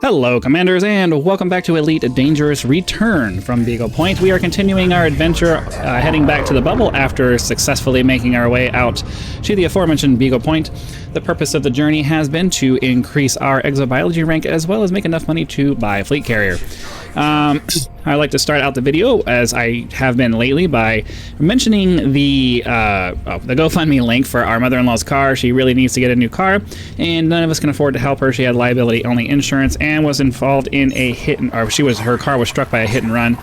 Hello, Commanders, and welcome back to Elite Dangerous Return from Beagle Point. We are continuing our adventure, heading back to the bubble after successfully making our way out to the aforementioned Beagle Point. The purpose of the journey has been to increase our exobiology rank as well as make enough money to buy a fleet carrier. I like to start out the video, as I have been lately, by mentioning the GoFundMe link for our mother-in-law's car. She really needs to get a new car, and none of us can afford to help her. She had liability-only insurance and was involved in a her car was struck by a hit and run.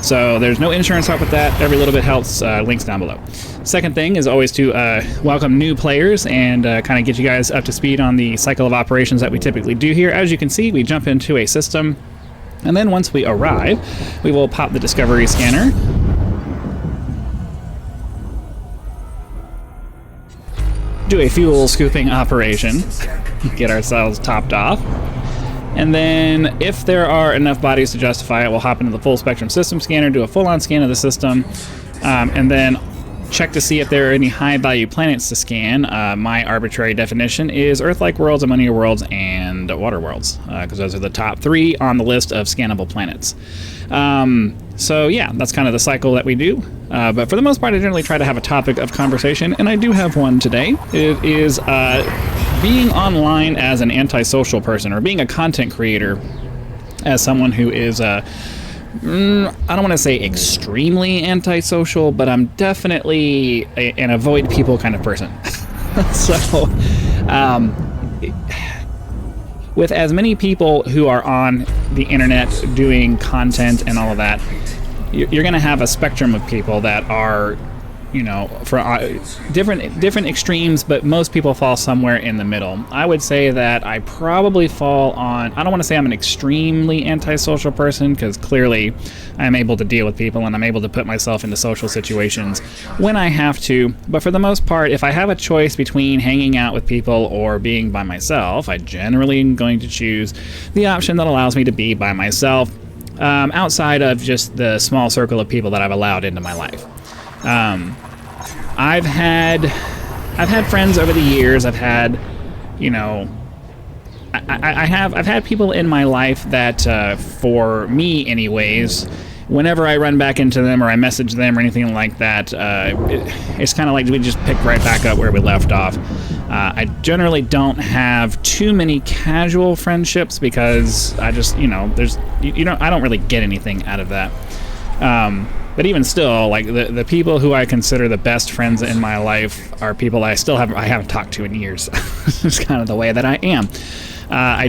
So there's no insurance help with that. Every little bit helps. Links down below. Second thing is always to welcome new players and kind of get you guys up to speed on the cycle of operations that we typically do here. As you can see, we jump into a system, and then once we arrive, we will pop the discovery scanner. Do a fuel scooping operation. Get ourselves topped off. And then if there are enough bodies to justify it, we'll hop into the full spectrum system scanner, do a full-on scan of the system, and then check to see if there are any high-value planets to scan. My arbitrary definition is Earth-like worlds, ammonia worlds, and water worlds, because those are the top 3 on the list of scannable planets. So yeah, that's kind of the cycle that we do. But for the most part, I generally try to have a topic of conversation, and I do have one today. It is being online as an antisocial person, or being a content creator as someone who is I don't want to say extremely antisocial, but I'm definitely an avoid people kind of person. So, with as many people who are on the internet doing content and all of that, you're going to have a spectrum of people that are, you know, for different extremes, but most people fall somewhere in the middle. I would say that I probably fall on, I don't want to say I'm an extremely antisocial person, because clearly I'm able to deal with people and I'm able to put myself into social situations when I have to. But for the most part, if I have a choice between hanging out with people or being by myself, I generally am going to choose the option that allows me to be by myself, outside of just the small circle of people that I've allowed into my life. I've had friends over the years. I've had, you know, I've had people in my life that, for me anyways, whenever I run back into them or I message them or anything like that, it's kind of like we just pick right back up where we left off. I generally don't have too many casual friendships because I just, you know, I don't really get anything out of that. But even still, like the people who I consider the best friends in my life are people I haven't talked to in years. It's kind of the way that I am. I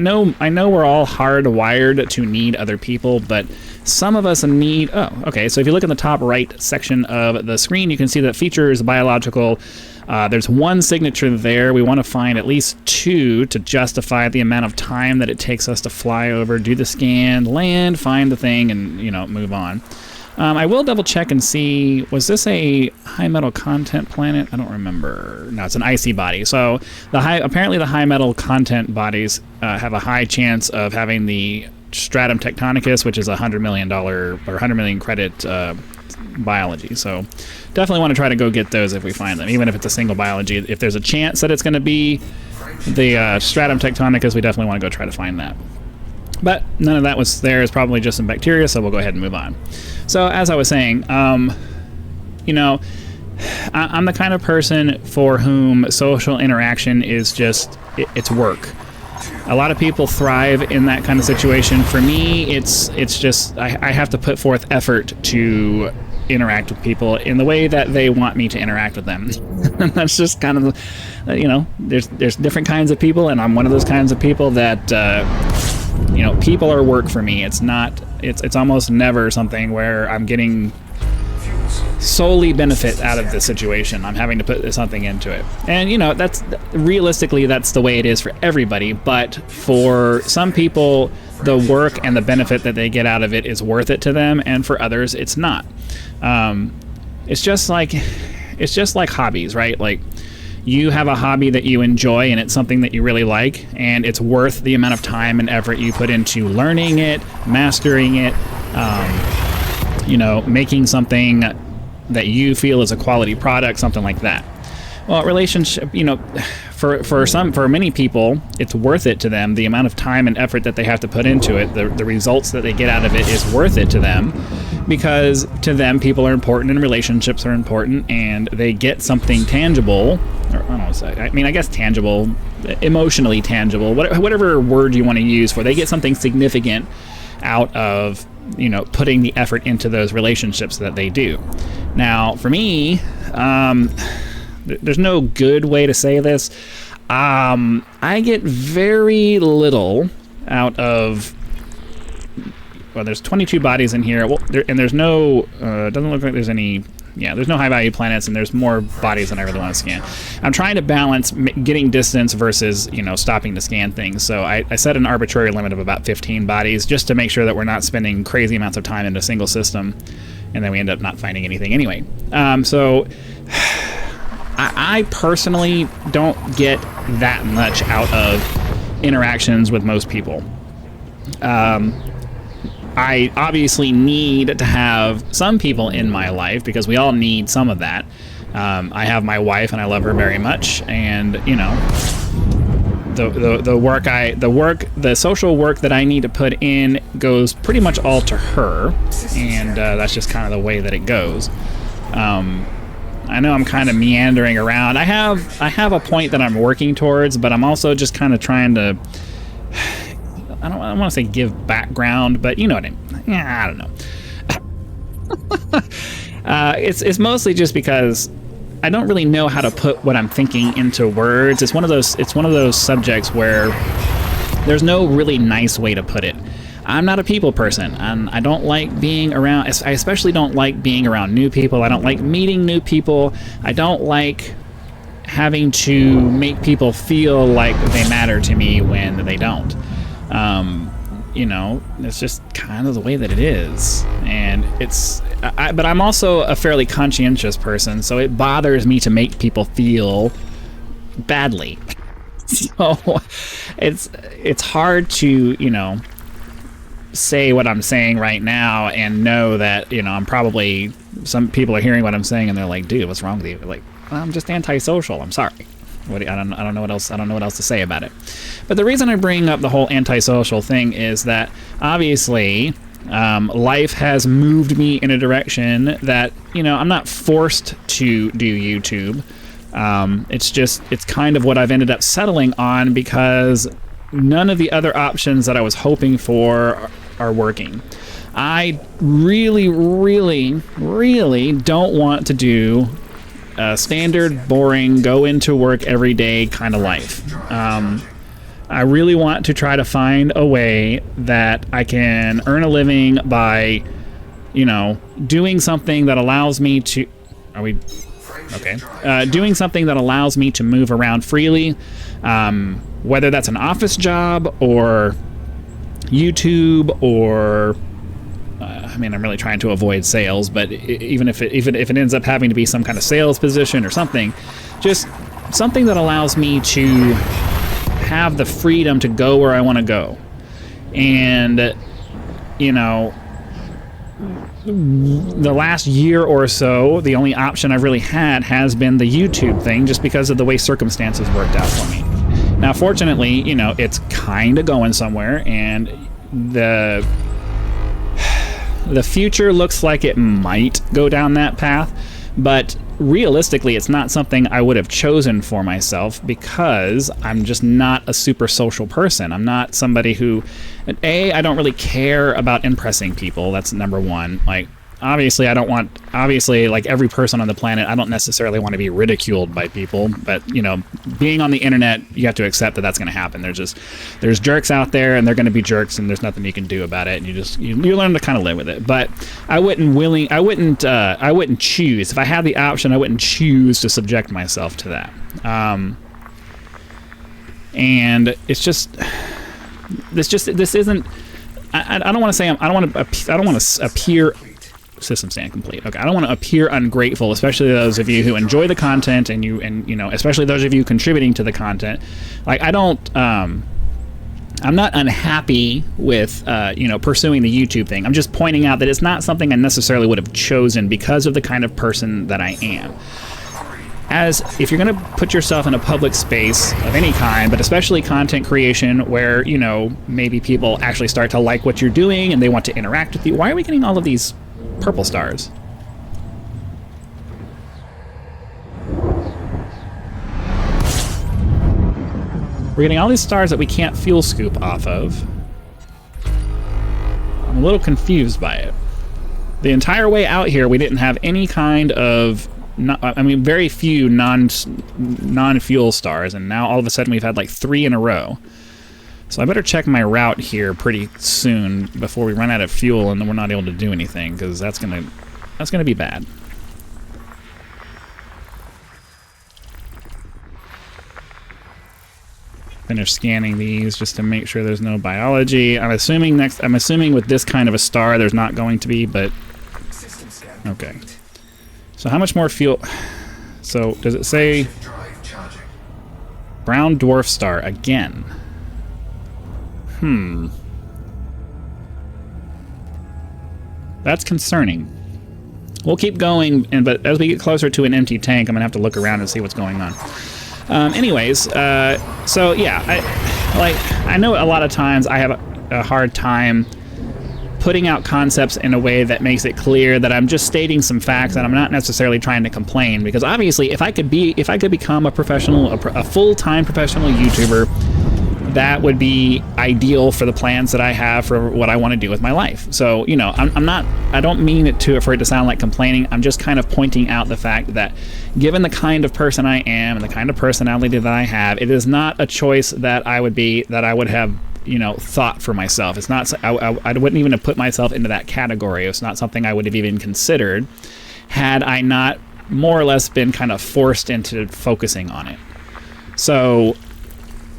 know we're all hardwired to need other people, but some of us need, so if you look in the top right section of the screen, you can see that features biological. There's one signature there. We want to find at least 2 to justify the amount of time that it takes us to fly over, do the scan, land, find the thing, and, you know, move on. I will double check and see, was this a high metal content planet? I don't remember. No, it's an icy body. So apparently the high metal content bodies have a high chance of having the stratum tectonicus, which is $100 million or 100 million credit biology. So definitely want to try to go get those if we find them, even if it's a single biology. If there's a chance that it's going to be the stratum tectonicus, we definitely want to go try to find that. But none of that was there. It's probably just some bacteria, so we'll go ahead and move on. So as I was saying, you know, I'm the kind of person for whom social interaction is just, it's work. A lot of people thrive in that kind of situation. For me, it's just, I have to put forth effort to interact with people in the way that they want me to interact with them. And that's just kind of, you know, there's different kinds of people, and I'm one of those kinds of people that, you know, people are work for me. It's almost never something where I'm getting solely benefit out of the situation. I'm having to put something into it. And, you know, that's realistically, that's the way it is for everybody. But for some people, the work and the benefit that they get out of it is worth it to them, and for others, it's not. It's just like hobbies, right? Like, you have a hobby that you enjoy and it's something that you really like, and it's worth the amount of time and effort you put into learning it, mastering it, you know, making something that you feel is a quality product, something like that. Well, relationship, you know, for many people, it's worth it to them. The amount of time and effort that they have to put into it, the results that they get out of it is worth it to them, because to them, people are important and relationships are important, and they get something tangible, or I don't know, I mean, I guess tangible, emotionally tangible, whatever word you want to use for, they get something significant out of, you know, putting the effort into those relationships that they do. Now, for me, there's no good way to say this. I get very little out of, well, there's 22 bodies in here, well, and there's no, it doesn't look like there's any, yeah, there's no high value planets, and there's more bodies than I really want to scan. I'm trying to balance getting distance versus, you know, stopping to scan things. So I set an arbitrary limit of about 15 bodies just to make sure that we're not spending crazy amounts of time in a single system, and then we end up not finding anything anyway. So I personally don't get that much out of interactions with most people. I obviously need to have some people in my life, because we all need some of that. I have my wife, and I love her very much, and you know, the social work that I need to put in goes pretty much all to her, and that's just kind of the way that it goes. I know I'm kind of meandering around. I have a point that I'm working towards, but I'm also just kind of trying to, I don't want to say give background, but you know what I mean. Yeah, I don't know. It's mostly just because I don't really know how to put what I'm thinking into words. It's one of those subjects where there's no really nice way to put it. I'm not a people person, and I don't like being around, I especially don't like being around new people. I don't like meeting new people. I don't like having to make people feel like they matter to me when they don't. You know, it's just kind of the way that it is, and but I'm also a fairly conscientious person, so it bothers me to make people feel badly. So it's hard to, you know, say what I'm saying right now and know that, you know, I'm probably, some people are hearing what I'm saying and they're like, dude, what's wrong with you? Like, well, I'm just antisocial. I'm sorry. I don't know what else to say about it. But the reason I bring up the whole antisocial thing is that obviously life has moved me in a direction that, you know, I'm not forced to do YouTube. It's kind of what I've ended up settling on, because none of the other options that I was hoping for are working. I really, really, really don't want to do a standard, boring, go into work every day kind of life. I really want to try to find a way that I can earn a living by, you know, doing something that allows me to... Are we... Okay. Doing something that allows me to move around freely, whether that's an office job or YouTube or... I mean, I'm really trying to avoid sales, but even if it ends up having to be some kind of sales position or something, just something that allows me to have the freedom to go where I want to go. And, you know, the last year or so, the only option I've really had has been the YouTube thing, just because of the way circumstances worked out for me. Now, fortunately, you know, it's kind of going somewhere, and the future looks like it might go down that path, but realistically, it's not something I would have chosen for myself, because I'm just not a super social person. I'm not somebody who, I don't really care about impressing people. That's number one. Like, obviously, like every person on the planet, I don't necessarily want to be ridiculed by people, but, you know, being on the internet, you have to accept that that's going to happen. There's jerks out there, and they're going to be jerks, and there's nothing you can do about it, and you learn to kind of live with it. But I wouldn't choose, if I had the option, I wouldn't choose to subject myself to that. And this isn't, I don't want to say, I don't want to appear. System stand complete. Okay, I don't want to appear ungrateful, especially those of you who enjoy the content, and you know, especially those of you contributing to the content. Like, I'm not unhappy with you know, pursuing the YouTube thing. I'm just pointing out that it's not something I necessarily would have chosen because of the kind of person that I am. as if you're going to put yourself in a public space of any kind, but especially content creation where, you know, maybe people actually start to like what you're doing and they want to interact with you. Why are we getting all of these purple stars? We're getting all these stars that we can't fuel scoop off of. I'm a little confused by it. The entire way out here, we didn't have any kind of, I mean, very few non-fuel stars, and now all of a sudden we've had like 3 in a row. So I better check my route here pretty soon before we run out of fuel and then we're not able to do anything, because that's gonna be bad. Finish scanning these just to make sure there's no biology. I'm assuming with this kind of a star there's not going to be, but okay. So how much more fuel? So does it say brown dwarf star again? That's concerning. We'll keep going, but as we get closer to an empty tank, I'm gonna have to look around and see what's going on. So yeah, I know a lot of times I have a hard time putting out concepts in a way that makes it clear that I'm just stating some facts and I'm not necessarily trying to complain, because obviously if I could become a full-time professional YouTuber, that would be ideal for the plans that I have for what I want to do with my life. So, you know, I don't mean for it to sound like complaining. I'm just kind of pointing out the fact that given the kind of person I am and the kind of personality that I have, it is not a choice that I would have, you know, thought for myself. It's not, I wouldn't even have put myself into that category. It's not something I would have even considered had I not more or less been kind of forced into focusing on it. So,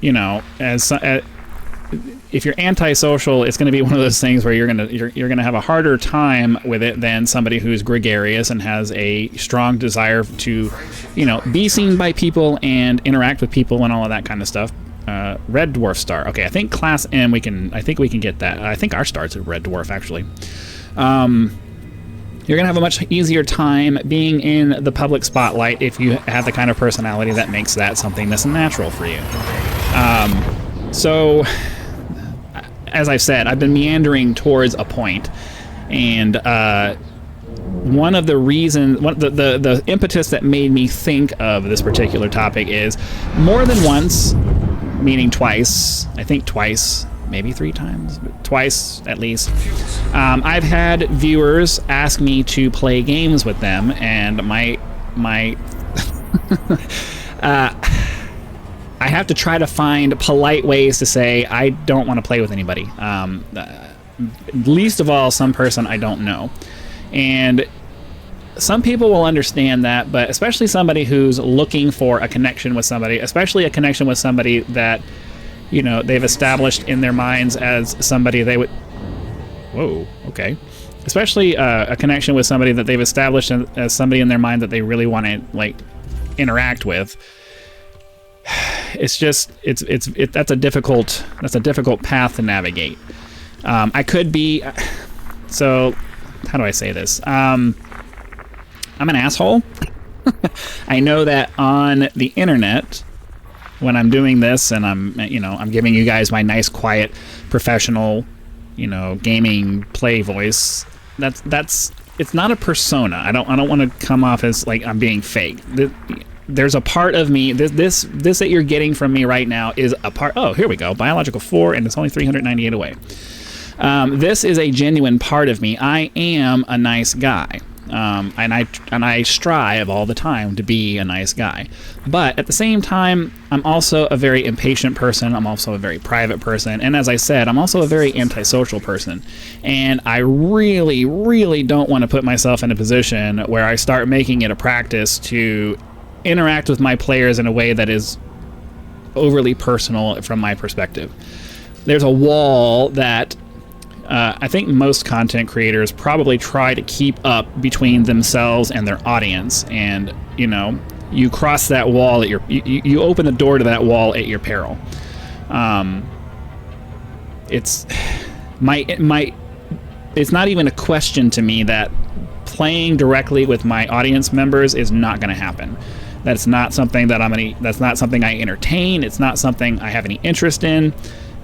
you know, if you're antisocial, it's going to be one of those things where you're going to have a harder time with it than somebody who's gregarious and has a strong desire to, you know, be seen by people and interact with people and all of that kind of stuff. Red dwarf star. Okay, I think class M I think we can get that. I think our star's a red dwarf actually. You're gonna have a much easier time being in the public spotlight if you have the kind of personality that makes that something that's natural for you. So, as I've said, I've been meandering towards a point, and one of the reasons, the impetus that made me think of this particular topic is more than once, meaning twice, I think twice, maybe 3 times, but twice at least, I've had viewers ask me to play games with them, and my I have to try to find polite ways to say I don't want to play with anybody. Least of all, some person I don't know. And some people will understand that, but especially somebody who's looking for a connection with somebody, especially a connection with somebody that, you know, they've established in their minds as somebody they would... Whoa, okay. Especially a connection with somebody that they've established as somebody in their mind that they really want to, like, interact with. It's just that's a difficult path to navigate. I could be, so how do I say this? I'm an asshole. I know that on the internet, when I'm doing this and I'm giving you guys my nice, quiet, professional, you know, gaming play voice, it's not a persona. I don't want to come off as like I'm being fake. There's a part of me, this that you're getting from me right now is a part, oh, here we go, biological 4, and it's only 398 away. This is a genuine part of me. I am a nice guy. And I strive all the time to be a nice guy. But at the same time, I'm also a very impatient person. I'm also a very private person. And as I said, I'm also a very antisocial person. And I really, really don't want to put myself in a position where I start making it a practice to interact with my players in a way that is overly personal from my perspective. There's a wall that I think most content creators probably try to keep up between themselves and their audience, and you know, you cross that wall at you open the door to that wall at your peril. It's not even a question to me that playing directly with my audience members is not going to happen. That's not something that that's not something I entertain. It's not something I have any interest in.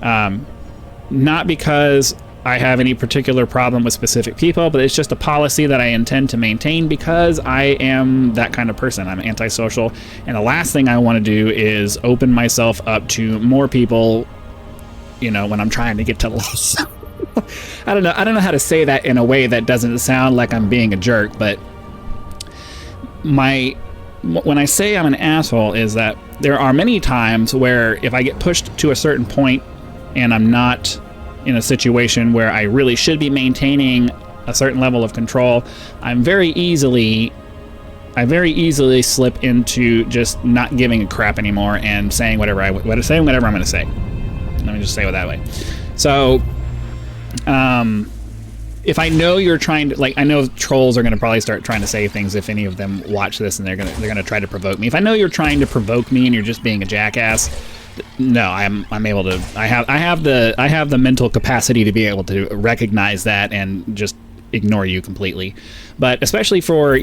Not because I have any particular problem with specific people, but it's just a policy that I intend to maintain because I am that kind of person. I'm antisocial, and the last thing I want to do is open myself up to more people, when I'm trying to get to less. I don't know how to say that in a way that doesn't sound like I'm being a jerk, but when I say I'm an asshole is that there are many times where if I get pushed to a certain point and I'm not in a situation where I really should be maintaining a certain level of control, I very easily slip into just not giving a crap anymore and saying whatever I'm going to say. Let me just say it that way. So, if I know you're trying to, I know trolls are going to probably start trying to say things if any of them watch this, and they're going to try to provoke me. If I know you're trying to provoke me and you're just being a jackass, no, I'm able to. I have the mental capacity to be able to recognize that and just ignore you completely. But especially for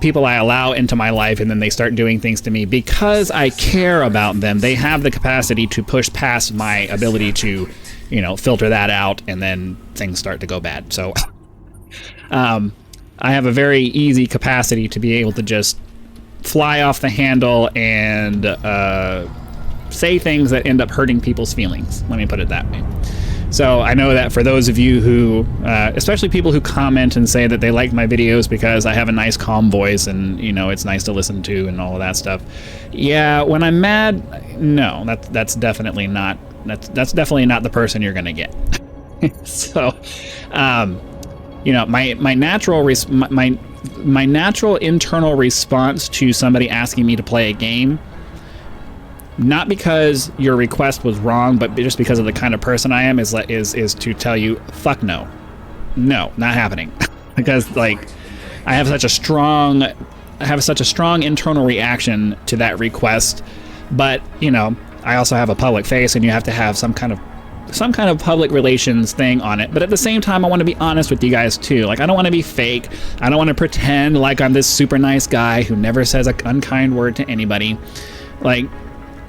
people I allow into my life and then they start doing things to me because I care about them, they have the capacity to push past my ability to filter that out, and then things start to go bad. So I have a very easy capacity to be able to just fly off the handle and say things that end up hurting people's feelings. Let me put it that way. So I know that for those of you who, especially people who comment and say that they like my videos because I have a nice calm voice and it's nice to listen to and all of that stuff. Yeah, when I'm mad, no, that's definitely not the person you're gonna get. So, my natural internal response to somebody asking me to play a game, not because your request was wrong, but just because of the kind of person I am, is to tell you, fuck no, not happening. Because I have such a strong internal reaction to that request. But I also have a public face, and you have to have some kind of public relations thing on it. But at the same time, I want to be honest with you guys too. I don't want to be fake. I don't want to pretend like I'm this super nice guy who never says an unkind word to anybody.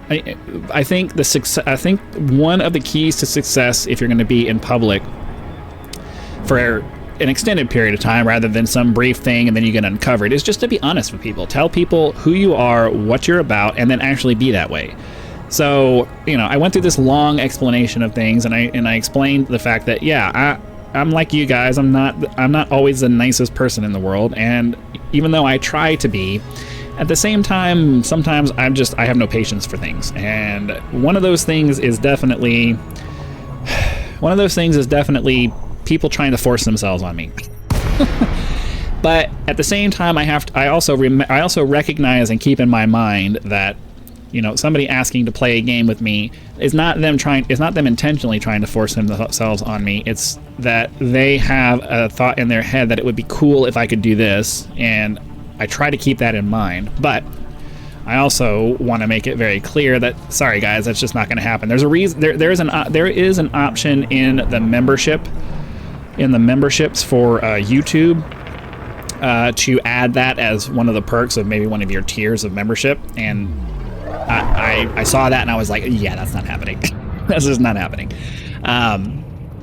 I think one of the keys to success, if you're going to be in public for an extended period of time rather than some brief thing and then you get uncovered, is just to be honest with people. Tell people who you are, what you're about, and then actually be that way. So, I went through this long explanation of things, and I explained the fact that, I'm like you guys. I'm not always the nicest person in the world, and even though I try to be, at the same time, sometimes I have no patience for things. And one of those things is definitely people trying to force themselves on me. But at the same time, I also recognize and keep in my mind that somebody asking to play a game with me is not them intentionally trying to force themselves on me. It's that they have a thought in their head that it would be cool if I could do this, and I try to keep that in mind. But I also want to make it very clear that, sorry guys, that's just not going to happen. There's a reason. There is an option in the memberships for YouTube to add that as one of the perks of maybe one of your tiers of membership, and I saw that and I was like, yeah, that's not happening. That's just not happening.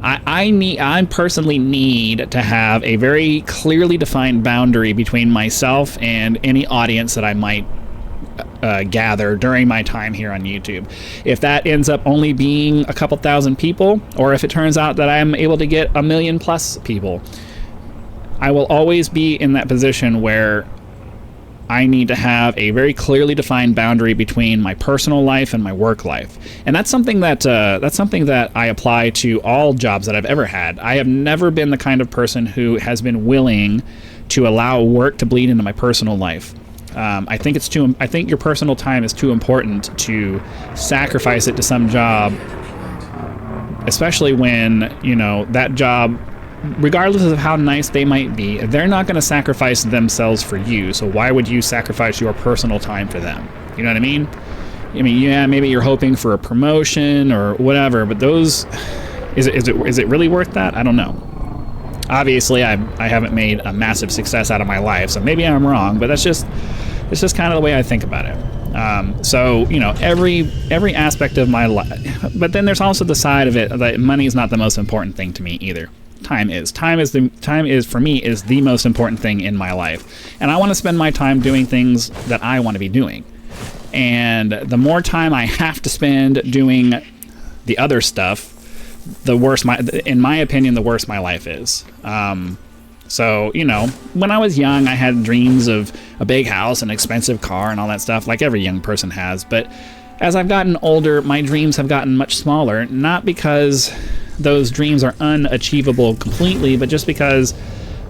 I personally need to have a very clearly defined boundary between myself and any audience that I might gather during my time here on YouTube. If that ends up only being a couple thousand people, or if it turns out that I'm able to get 1 million plus people, I will always be in that position where I need to have a very clearly defined boundary between my personal life and my work life. And that's something that I apply to all jobs that I've ever had. I have never been the kind of person who has been willing to allow work to bleed into my personal life. I think your personal time is too important to sacrifice it to some job, especially when, that job, regardless of how nice they might be, they're not going to sacrifice themselves for you. So why would you sacrifice your personal time for them? You know what I mean? Yeah, maybe you're hoping for a promotion or whatever, but is it really worth that? I don't know. Obviously, I haven't made a massive success out of my life, so maybe I'm wrong, but that's just It's just kind of the way I think about it. So, you know, every aspect of my life, but then there's also the side of it that money is not the most important thing to me either. Time is for me is the most important thing in my life, and I want to spend my time doing things that I want to be doing. And the more time I have to spend doing the other stuff, the worse in my opinion, the worse my life is. So, you know, when I was young, I had dreams of a big house, an expensive car, and all that stuff, like every young person has. But as I've gotten older, my dreams have gotten much smaller, not because those dreams are unachievable completely, but just because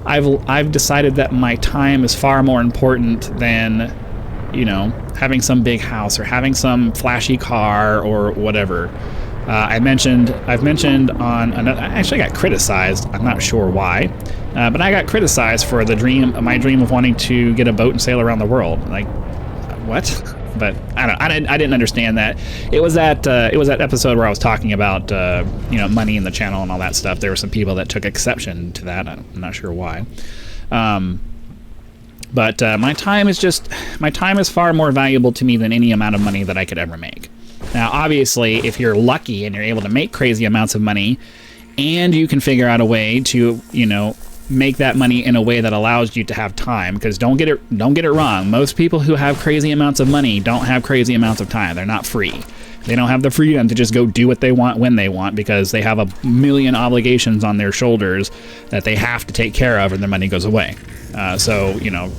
I've decided that my time is far more important than, you know, having some big house or having some flashy car or whatever. I've mentioned on another, actually I got criticized, I'm not sure why, but I got criticized for my dream of wanting to get a boat and sail around the world. Like, what? But I didn't understand that. It was that episode where I was talking about you know, money in the channel and all that stuff. There were some people that took exception to that. I'm not sure why. But my time is far more valuable to me than any amount of money that I could ever make. Now, obviously, if you're lucky and you're able to make crazy amounts of money, and you can figure out a way to, you know, make that money in a way that allows you to have time, because don't get it wrong, most people who have crazy amounts of money don't have crazy amounts of time. They're not free. They don't have the freedom to just go do what they want when they want, because they have a million obligations on their shoulders that they have to take care of, and their money goes away. So, you know,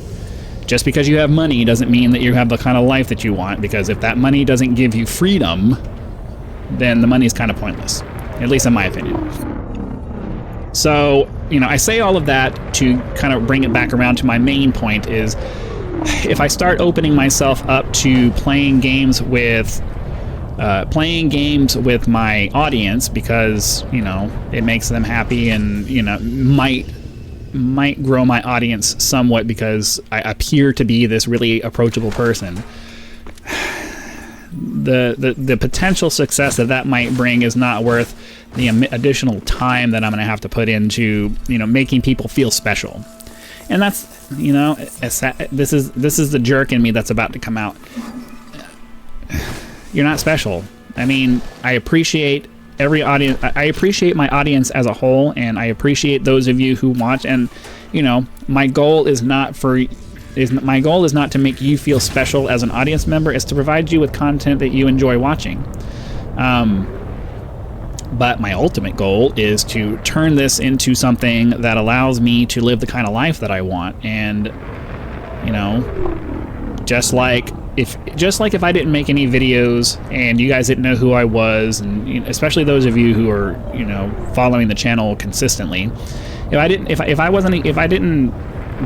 just because you have money doesn't mean that you have the kind of life that you want, because if that money doesn't give you freedom, then the money is kind of pointless, at least in my opinion. So, you know, I say all of that to kind of bring it back around to my main point is, if I start opening myself up to playing games with my audience because, you know, it makes them happy and, you know, might grow my audience somewhat because I appear to be this really approachable person, the potential success that might bring is not worth the additional time that I'm going to have to put into, you know, making people feel special. And that's, you know, this is the jerk in me that's about to come out. You're not special. I mean, I appreciate every audience. I appreciate my audience as a whole, and I appreciate those of you who watch. And, you know, my goal is not to make you feel special as an audience member. It's to provide you with content that you enjoy watching. But my ultimate goal is to turn this into something that allows me to live the kind of life that I want. And, you know, just like if I didn't make any videos and you guys didn't know who I was, and, you know, especially those of you who are, you know, following the channel consistently, if I didn't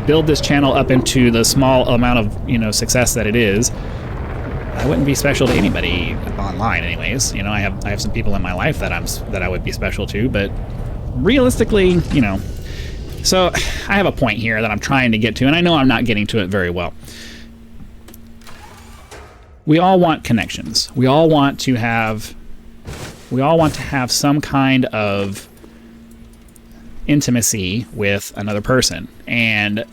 build this channel up into the small amount of, you know, success that it is, I wouldn't be special to anybody online anyways. You know, I have some people in my life that I would be special to, but realistically, you know. So I have a point here that I'm trying to get to, and I know I'm not getting to it very well. We all want connections. We all want to have some kind of intimacy with another person. And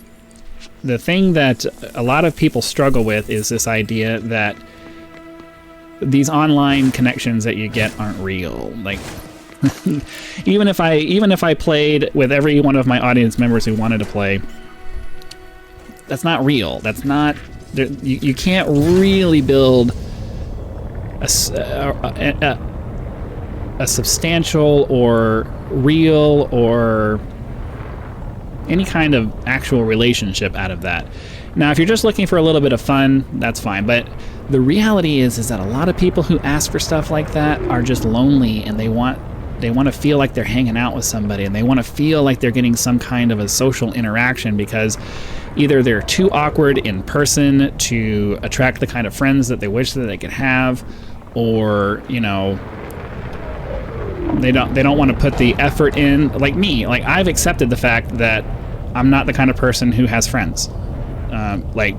the thing that a lot of people struggle with is this idea that these online connections that you get aren't real. Like, even if I played with every one of my audience members who wanted to play, that's not real. That's not. You can't really build a substantial or real or any kind of actual relationship out of that. Now, if you're just looking for a little bit of fun, that's fine. But the reality is that a lot of people who ask for stuff like that are just lonely, and they want to feel like they're hanging out with somebody, and they want to feel like they're getting some kind of a social interaction, because either they're too awkward in person to attract the kind of friends that they wish that they could have, or, you know, they don't want to put the effort in. Like me, like, I've accepted the fact that I'm not the kind of person who has friends, like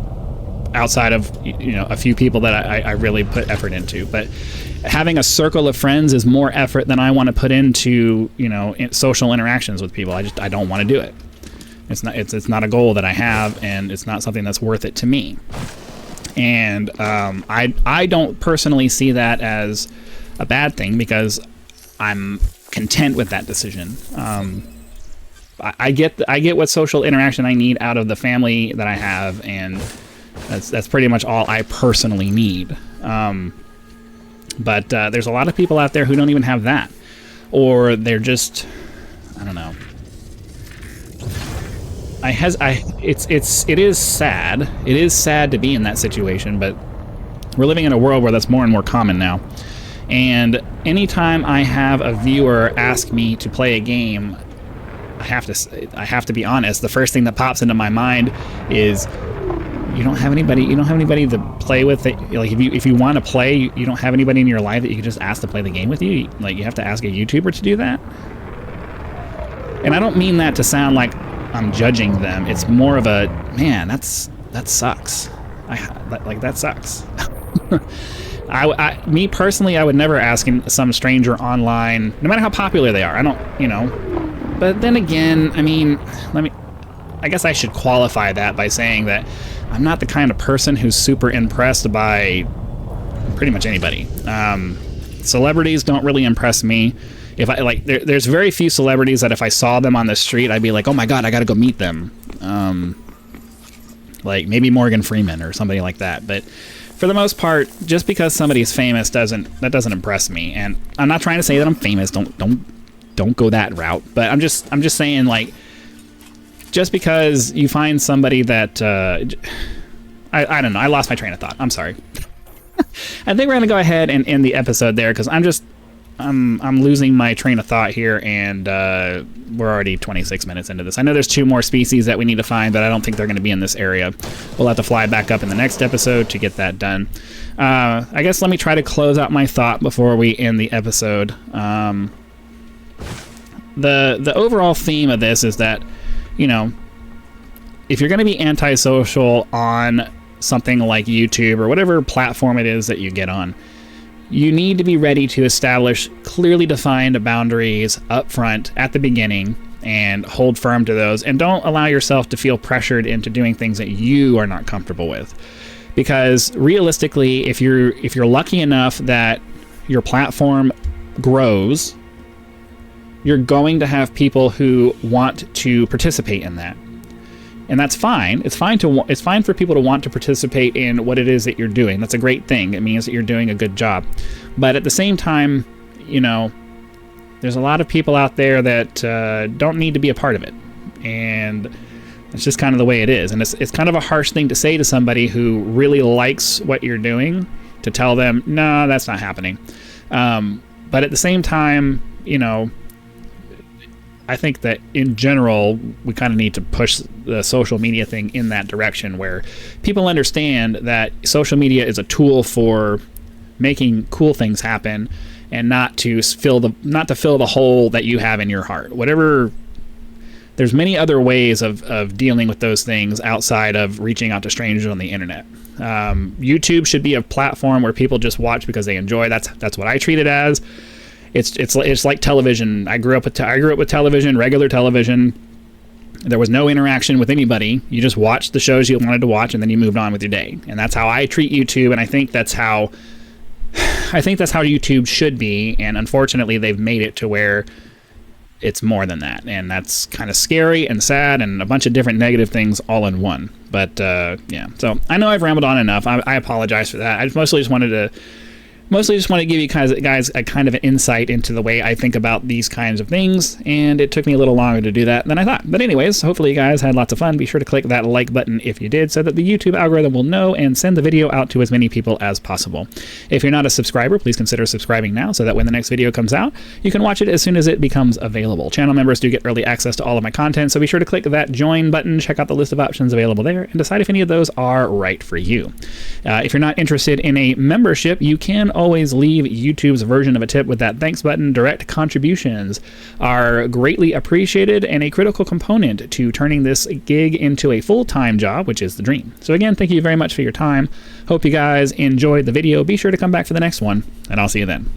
outside of, you know, a few people that I really put effort into. But having a circle of friends is more effort than I want to put into, you know, social interactions with people. I don't want to do it. It's not a goal that I have, and it's not something that's worth it to me. And I don't personally see that as a bad thing, because I'm content with that decision. I get what social interaction I need out of the family that I have, and that's pretty much all I personally need. But there's a lot of people out there who don't even have that, or they're just, I don't know. It is sad. It is sad to be in that situation, but we're living in a world where that's more and more common now. And anytime I have a viewer ask me to play a game, I have to be honest. The first thing that pops into my mind is, you don't have anybody to play with it. Like, if you want to play, you don't have anybody in your life that you can just ask to play the game with you. Like, you have to ask a YouTuber to do that. And I don't mean that to sound like I'm judging them. It's more of a, man, that sucks. That sucks. Me personally, I would never ask some stranger online, no matter how popular they are. I don't, But then again, I mean, I guess I should qualify that by saying that I'm not the kind of person who's super impressed by pretty much anybody. Celebrities don't really impress me. If I there's very few celebrities that if I saw them on the street, I'd be like, oh my god, I gotta go meet them. Like maybe Morgan Freeman or somebody like that. But for the most part, just because somebody's famous doesn't impress me. And I'm not trying to say that I'm famous. Don't go that route. But I'm just saying, like, just because you find somebody that I don't know. I lost my train of thought. I'm sorry. I think we're gonna go ahead and end the episode there, because I'm losing my train of thought here, and we're already 26 minutes into this. I know there's 2 more species that we need to find, but I don't think they're going to be in this area. We'll have to fly back up in the next episode to get that done. I guess let me try to close out my thought before we end the episode. The overall theme of this is that, if you're going to be antisocial on something like YouTube or whatever platform it is that you get on, you need to be ready to establish clearly defined boundaries up front at the beginning and hold firm to those, and don't allow yourself to feel pressured into doing things that you are not comfortable with. Because realistically, if you're lucky enough that your platform grows, you're going to have people who want to participate in that. And that's fine. It's fine for people to want to participate in what it is that you're doing. That's a great thing. It means that you're doing a good job. But at the same time, there's a lot of people out there that don't need to be a part of it. And it's just kind of the way it is. And it's kind of a harsh thing to say to somebody who really likes what you're doing, to tell them, no, that's not happening. But at the same time, I think that in general, we kind of need to push the social media thing in that direction, where people understand that social media is a tool for making cool things happen, and not to fill the hole that you have in your heart. There's many other ways of dealing with those things outside of reaching out to strangers on the internet. YouTube should be a platform where people just watch because they enjoy. That's what I treat it as. It's like television. I grew up with television, regular television. There was no interaction with anybody. You just watched the shows you wanted to watch, and then you moved on with your day. And that's how I treat YouTube, and I think that's how YouTube should be. And unfortunately, they've made it to where it's more than that, and that's kind of scary and sad and a bunch of different negative things all in one. But yeah, so I know I've rambled on enough. I apologize for that. I mostly just want to give you guys a kind of an insight into the way I think about these kinds of things, and it took me a little longer to do that than I thought. But anyways, hopefully you guys had lots of fun. Be sure to click that like button if you did, so that the YouTube algorithm will know and send the video out to as many people as possible. If you're not a subscriber, please consider subscribing now, so that when the next video comes out, you can watch it as soon as it becomes available. Channel members do get early access to all of my content, so be sure to click that join button, check out the list of options available there, and decide if any of those are right for you. If you're not interested in a membership, you can always leave YouTube's version of a tip with that thanks button. Direct contributions are greatly appreciated and a critical component to turning this gig into a full-time job, which is the dream. So again, thank you very much for your time. Hope you guys enjoyed the video. Be sure to come back for the next one, and I'll see you then.